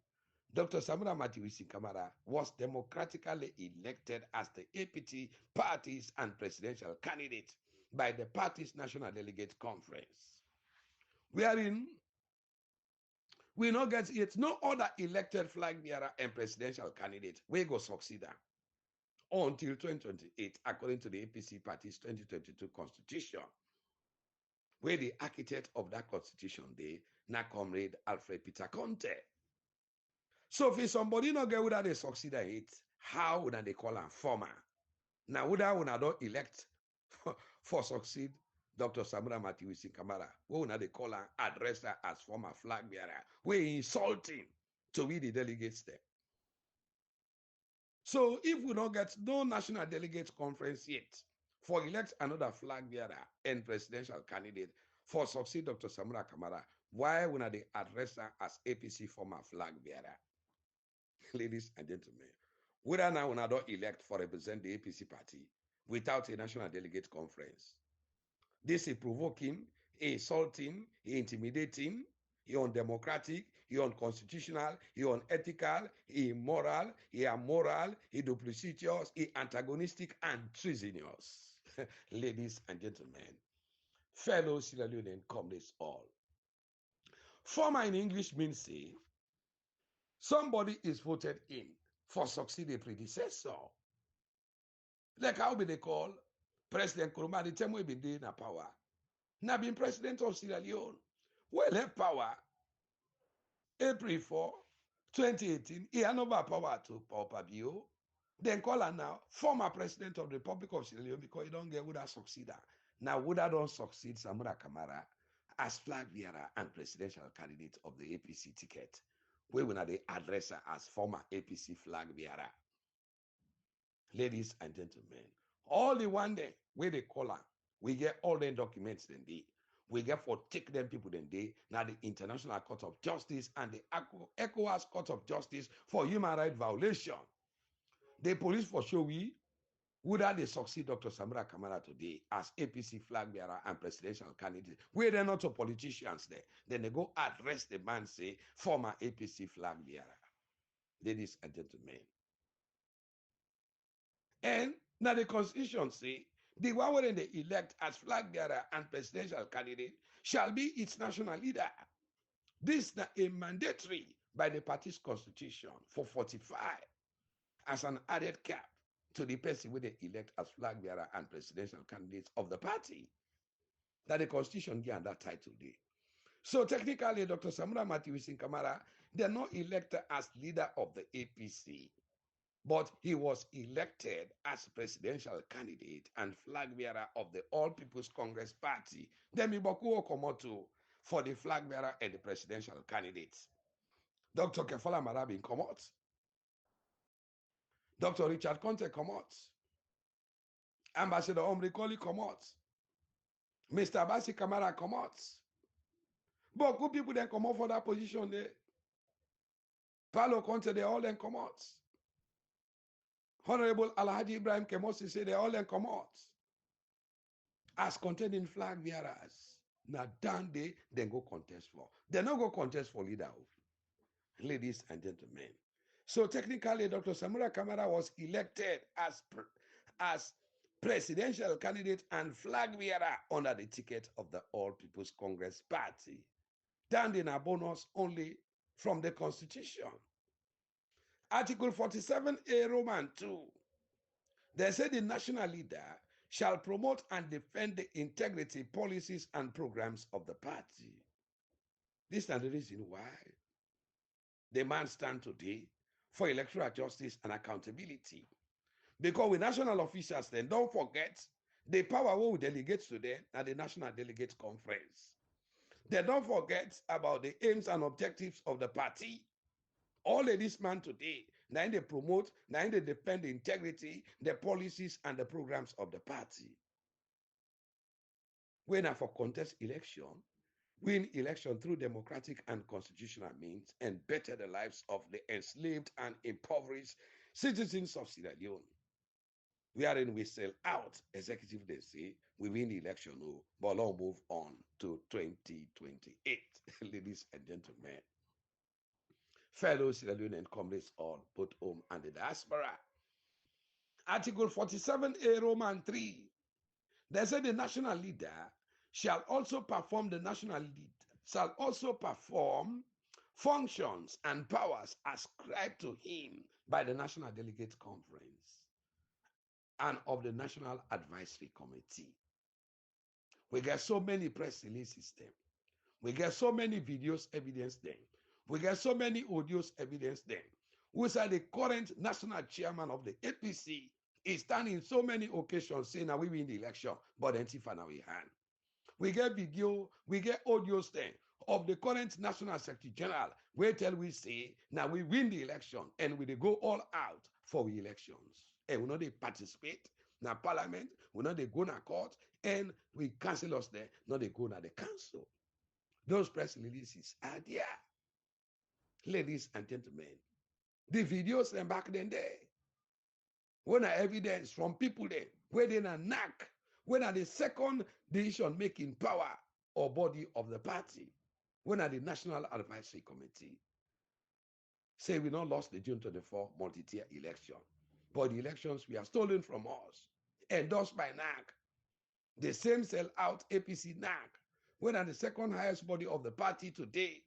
Dr. Samura Kamara was democratically elected as the APT party's and presidential candidate by the party's national delegate conference. Wherein we not get it, no other elected flag bearer and presidential candidate will go succeed until 2028, according to the APC party's 2022 constitution, where the architect of that constitution, na comrade Alfred Peter Conte. So if somebody not get whether they succeed at it, how would they call a former? Now would I don't elect for succeed Dr. Samura Kamara, we now they call her, address her as former flag bearer. We're insulting to we the delegates there. So if we don't get no national delegates conference yet for elect another flag bearer and presidential candidate for succeed Dr. Samura Kamara, why would they address her as APC former flag bearer? Ladies and gentlemen, whether now we don't elect for represent the APC party without a national delegate conference. This is provoking, insulting, intimidating, undemocratic, unconstitutional, unethical, immoral, amoral, duplicitous, antagonistic, and treasonous. Ladies and gentlemen, fellow Sierra Leonean comrades all. Former in English means say, somebody is voted in for succeed a predecessor. Like how be they call President Nkrumah, the time we been in power. Now being president of Sierra Leone. Well, have power April 4, 2018. He had over power to Paopa. Then call her now former president of the Republic of Sierra Leone because he don't get Would succeed. Now would don't succeed Samura Kamara as flag bearer and presidential candidate of the APC ticket. We will not address her as former APC flag bearer. Ladies and gentlemen, all the one day where they call her, we get all the documents then they. We get for take them people then they now the International Court of Justice and the ECOWAS Court of Justice for human rights violation. The police for sure would they succeed Dr. Samura Kamara today as APC flag bearer and presidential candidate. Where they're not a politicians there. Then they go address the man say former APC flag bearer. Ladies and gentlemen. And now the constitution say the one where they elect as flag bearer and presidential candidate shall be its national leader. This is a mandatory by the party's constitution for 45 as an added cap to the person where they elect as flag bearer and presidential candidates of the party. That the constitution gives that title there. So technically, Dr. Samura Kamara, they're not elected as leader of the APC. But he was elected as presidential candidate and flag bearer of the All People's Congress Party. Then Mibokuo Komoto for the flag bearer and the presidential candidates. Dr. Kefala Marabin come out. Dr. Richard Conte come out. Ambassador Omri Koli come out. Mr. Basi Kamara come out. But good people then come out for that position there. Paulo Conte, they all then come out. Honorable Alhaji Ibrahim Kemosi said they all then come out as contending flag bearers. Now down they then go contest for. They not go contest for leader. Ladies and gentlemen. So technically, Dr. Samura Kamara was elected as presidential candidate and flag bearer under the ticket of the All People's Congress Party. Down in a bonus only from the Constitution. Article 47A, Roman 2. They say the national leader shall promote and defend the integrity, policies, and programs of the party. This is the reason why the man stands today for electoral justice and accountability. Because with national officials, then don't forget the power we delegate to them at the National Delegate Conference. They don't forget about the aims and objectives of the party. All of this man today, now they promote, now they defend the integrity, the policies, and the programs of the party. When for contest election, win election through democratic and constitutional means, and better the lives of the enslaved and impoverished citizens of Sierra Leone. Wherein we sell out, executive they say, we win the election, but now move on to 2028. Ladies and gentlemen. Fellow Sierra Leonean comrades all, both home and the diaspora. Article 47A, Roman 3. They say the national leader shall also perform functions and powers ascribed to him by the National Delegate Conference and of the National Advisory Committee. We get so many press releases then. We get so many videos evidence then. We get so many audios evidence then. Who said the current national chairman of the APC is standing in so many occasions saying that we win the election, but then Tifa now we hand. We get video, we get audio thing of the current National Secretary General, where tell we say, now we win the election and we go all out for the elections. And we know they participate in parliament, we know they go to court, and we cancel us there, not they go to the council. Those press releases are there. Ladies and gentlemen, the videos and back then there, when are evidence from people there, where they are knack, when are the second decision making power or body of the party, when are the National Advisory Committee. Say we not lost the June 24 multi-tier election, but the elections were stolen from us, endorsed by NAC. The same sell out APC NAC, when are the second highest body of the party today.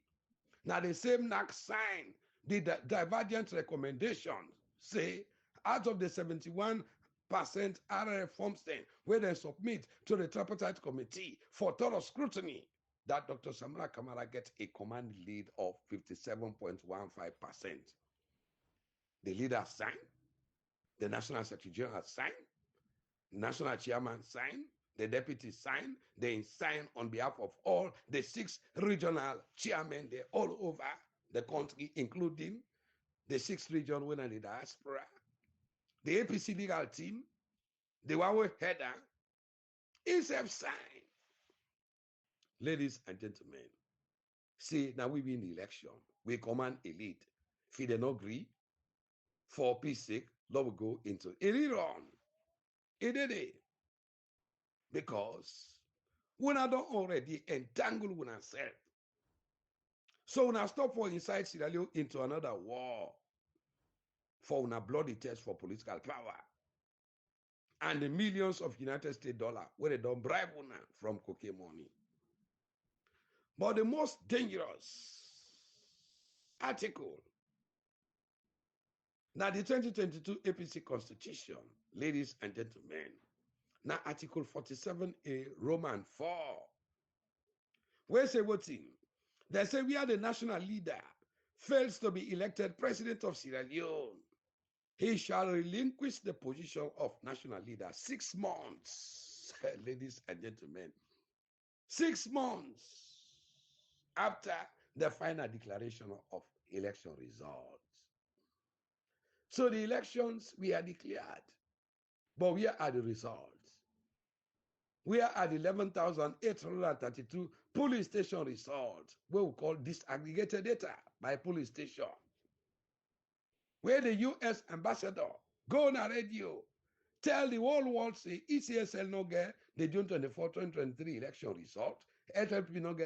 Now the same NAC sign the divergent recommendations, say out of the 71% RF form stain where they submit to the tripartite committee for thorough scrutiny, that Dr. Samura Kamara gets a command lead of 57.15%. The leader signed, the National Secretary General signed, National Chairman signed, the deputy signed, they signed on behalf of all the 6 regional chairmen there all over the country, including the 6 region winner in the diaspora, the APC legal team, the Huawei header, is signed. Ladies and gentlemen, see, now we win the election. We command elite. If they not agree, for peace sake, Lord will go into a rerun. It did it. Because we not already entangled with ourselves. So we now stop for inside Sierra Leone into another war for una bloody test for political power. And the millions of United States dollars where they don't bribe una from cocaine money. But the most dangerous article, now the 2022 APC Constitution, ladies and gentlemen, now Article 47A, Roman 4, where say what thing? They say we are the national leader, fails to be elected president of Sierra Leone. He shall relinquish the position of national leader 6 months, ladies and gentlemen, 6 months after the final declaration of election results. So the elections we are declared, but where are the results? Where are the 11,832 police station results, what we call disaggregated data by police station? Where the U.S. ambassador go on a radio, tell the whole world, say ECSL no get the June 24, 2023 election result, SLPP no get